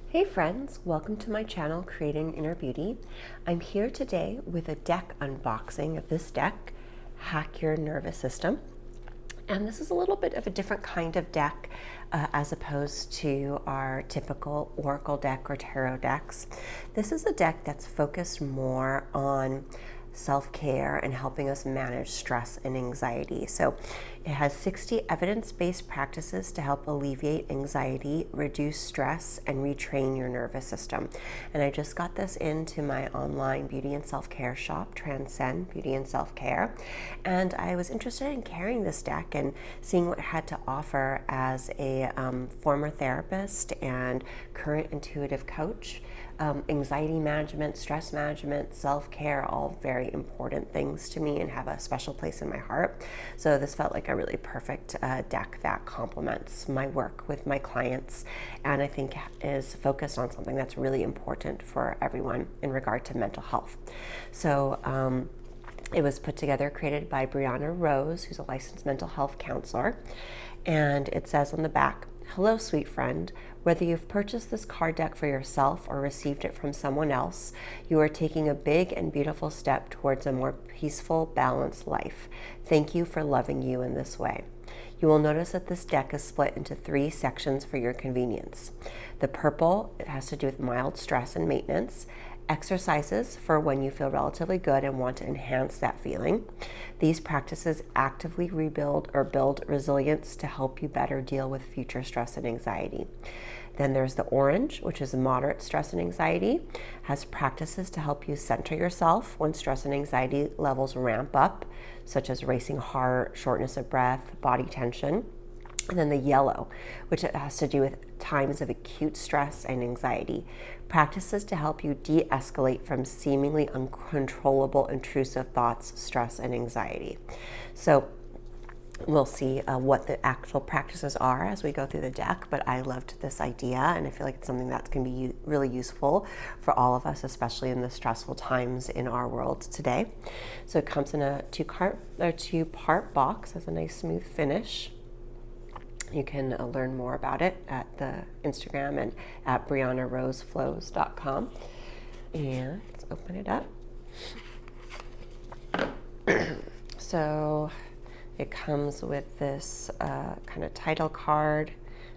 Hey friends, welcome to my channel, Creating Inner Beauty. I'm here today with a deck unboxing of this deck, Hack Your Nervous System. And this is a little bit of a different kind of deck as opposed to our typical Oracle deck or tarot decks. This is a deck that's focused more on self-care and helping us manage stress and anxiety. So it has 60 evidence-based practices to help alleviate anxiety, reduce stress, and retrain your nervous system. And I just got this into my online beauty and self-care shop, Transcend Beauty and Self-Care. And I was interested in carrying this deck and seeing what it had to offer as a former therapist and current intuitive coach. Anxiety management, stress management, self-care, all very important things to me and have a special place in my heart. So this felt like a really perfect deck that complements my work with my clients, and I think is focused on something that's really important for everyone in regard to mental health. So it was put together, created by Brianna Rose, who's a licensed mental health counselor, and it says on the back, "Hello, sweet friend. Whether you've purchased this card deck for yourself or received it from someone else, you are taking a big and beautiful step towards a more peaceful, balanced life. Thank you for loving you in this way." You will notice that this deck is split into 3 sections for your convenience. The purple, it has to do with mild stress and maintenance. Exercises for when you feel relatively good and want to enhance that feeling. These practices actively rebuild or build resilience to help you better deal with future stress and anxiety. Then there's the orange, which is moderate stress and anxiety, has practices to help you center yourself when stress and anxiety levels ramp up, such as racing heart, shortness of breath, body tension. And then the yellow, which it has to do with times of acute stress and anxiety. Practices to help you de-escalate from seemingly uncontrollable, intrusive thoughts, stress, and anxiety. So we'll see what the actual practices are as we go through the deck, but I loved this idea, and I feel like it's something that can be really useful for all of us, especially in the stressful times in our world today. So it comes in a two-part box, has a nice smooth finish. You can learn more about it at the Instagram and at briannaroseflows.com. And let's open it up. So it comes with this kind of title card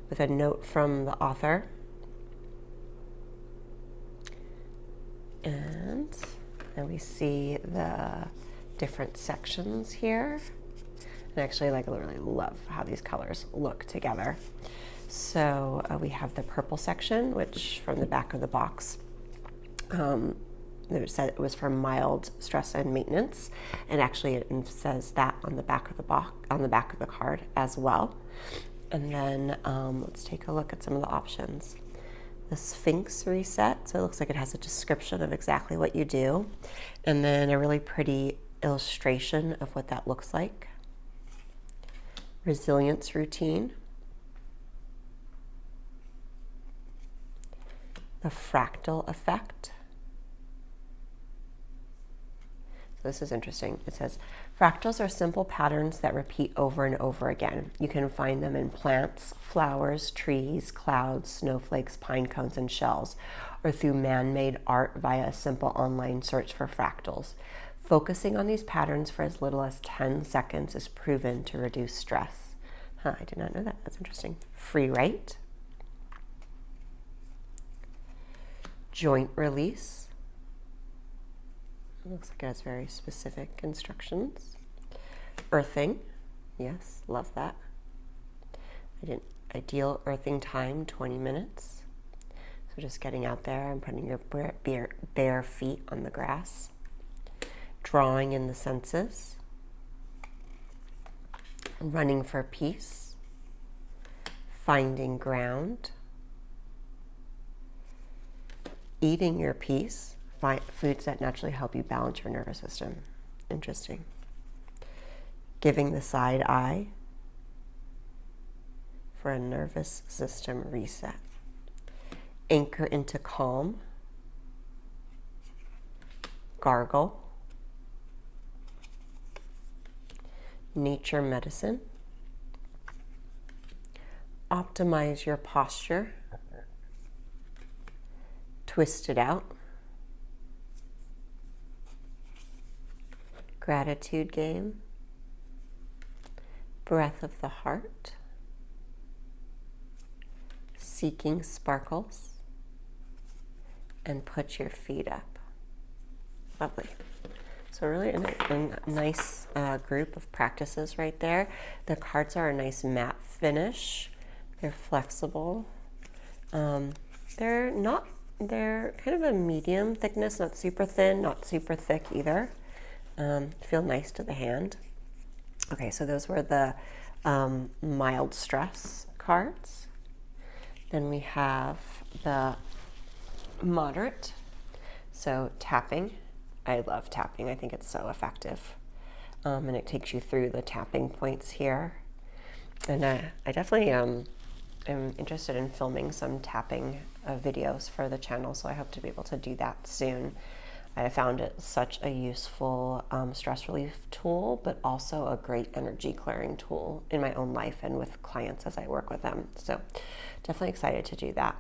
with a note from the author. And then we see the different sections here. And actually, I really love how these colors look together. So we have the purple section, which from the back of the box, it said it was for mild stress and maintenance, and actually it says that on the back of the box, on the back of the card as well. And then let's take a look at some of the options. The Sphinx reset, so it looks like it has a description of exactly what you do, and then a really pretty illustration of what that looks like. Resilience routine, the fractal effect. So this is interesting. It says, fractals are simple patterns that repeat over and over again. You can find them in plants, flowers, trees, clouds, snowflakes, pine cones, and shells, or through man-made art via a simple online search for fractals. Focusing on these patterns for as little as 10 seconds is proven to reduce stress. I did not know that. That's interesting. Free write. Joint release. It looks like it has very specific instructions. Earthing. Yes, love that. Ideal earthing time, 20 minutes. So just getting out there and putting your bare feet on the grass. Drawing in the senses. Running for peace. Finding ground. Eating your peace. Foods that naturally help you balance your nervous system. Interesting. Giving the side eye for a nervous system reset. Anchor into calm. Gargle. Nature medicine. Optimize your posture. twist it out, gratitude game, breath of the heart, seeking sparkles, and put your feet up. Lovely. So really a nice group of practices right there. The cards are a nice matte finish. They're flexible. They're kind of a medium thickness, not super thin, not super thick either. Feel nice to the hand. Okay, so those were the mild stress cards. Then we have the moderate. So tapping. I love tapping. I think it's so effective. And it takes you through the tapping points here. And I definitely am interested in filming some tapping videos for the channel, so I hope to be able to do that soon. I found it such a useful stress relief tool, but also a great energy clearing tool in my own life and with clients as I work with them. So definitely excited to do that.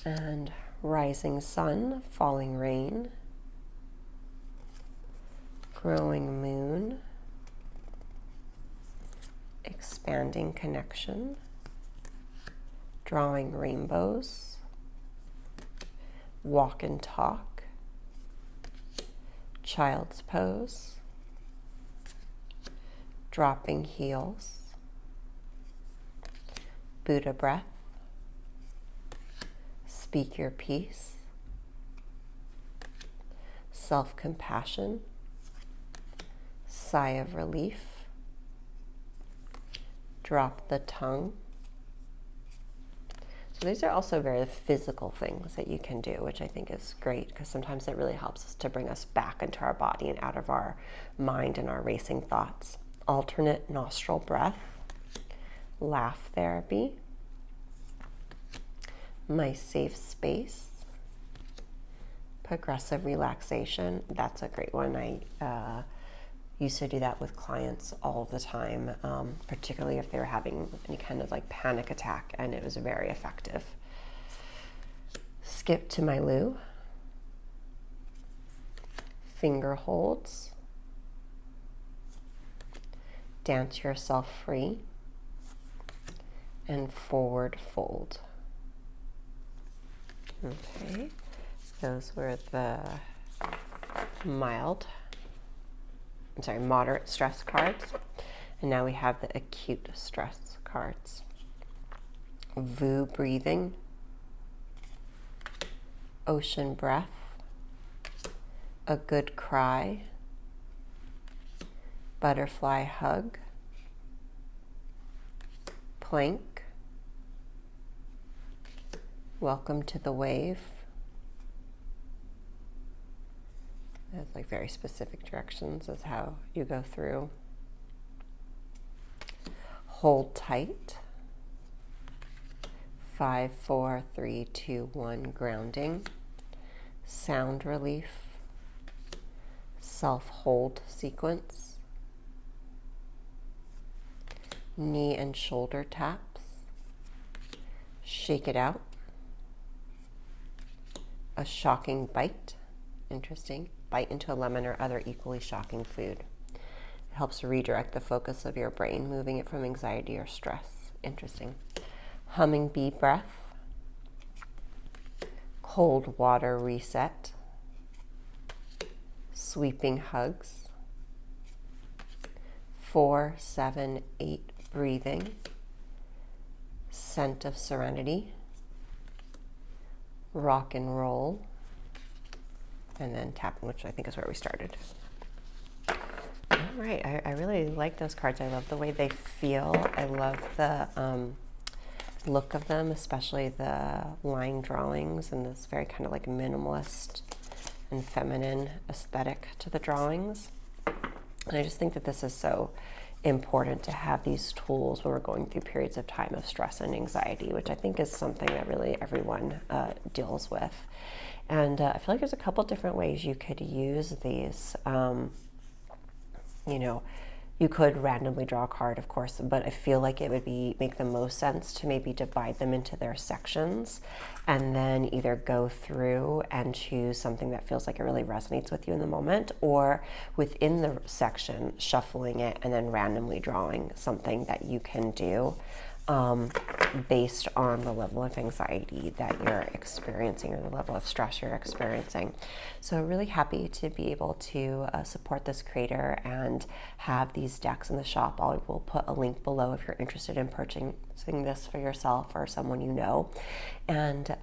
And rising sun, falling rain, growing moon, expanding connection, drawing rainbows, walk and talk, child's pose, dropping heels, Buddha breath, speak your piece, self-compassion, sigh of relief, drop the tongue. So these are also very physical things that you can do, which I think is great because sometimes it really helps us to bring us back into our body and out of our mind and our racing thoughts. Alternate nostril breath, laugh therapy, my safe space, progressive relaxation. That's a great one. I used to do that with clients all the time, particularly if they were having any kind of like panic attack, and it was very effective. Skip to my loo, finger holds, dance yourself free, and forward fold. Okay, those were the moderate stress cards. And now we have the acute stress cards. Vu breathing, ocean breath, a good cry, butterfly hug, plank, welcome to the wave. There's like very specific directions as how you go through. Hold tight. 5, 4, 3, 2, 1, grounding. Sound relief. Self-hold sequence. Knee and shoulder taps. Shake it out. A shocking bite. Interesting. Bite into a lemon or other equally shocking food. It helps redirect the focus of your brain, moving it from anxiety or stress. Interesting. Humming bee breath. Cold water reset. Sweeping hugs. 4, 7, 8 breathing. Scent of serenity. Rock and roll. And then tapping, which I think is where we started. All right, I really like those cards. I love the way they feel. I love the look of them, especially the line drawings and this very kind of like minimalist and feminine aesthetic to the drawings. And I just think that this is so important to have these tools when we're going through periods of time of stress and anxiety, which I think is something that really everyone deals with. And I feel like there's a couple different ways you could use these, You could randomly draw a card, of course, but I feel like it would make the most sense to maybe divide them into their sections and then either go through and choose something that feels like it really resonates with you in the moment, or within the section, shuffling it and then randomly drawing something that you can do based on the level of anxiety that you're experiencing or the level of stress you're experiencing. So really happy to be able to support this creator and have these decks in the shop. I will put a link below if you're interested in purchasing this for yourself or someone you know. And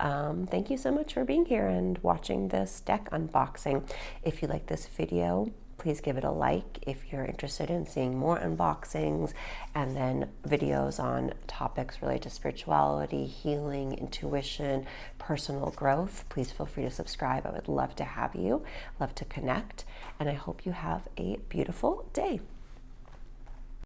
thank you so much for being here and watching this deck unboxing. If you like this video, please give it a like. If you're interested in seeing more unboxings and then videos on topics related to spirituality, healing, intuition, personal growth, please feel free to subscribe. I would love to have you, love to connect, and I hope you have a beautiful day.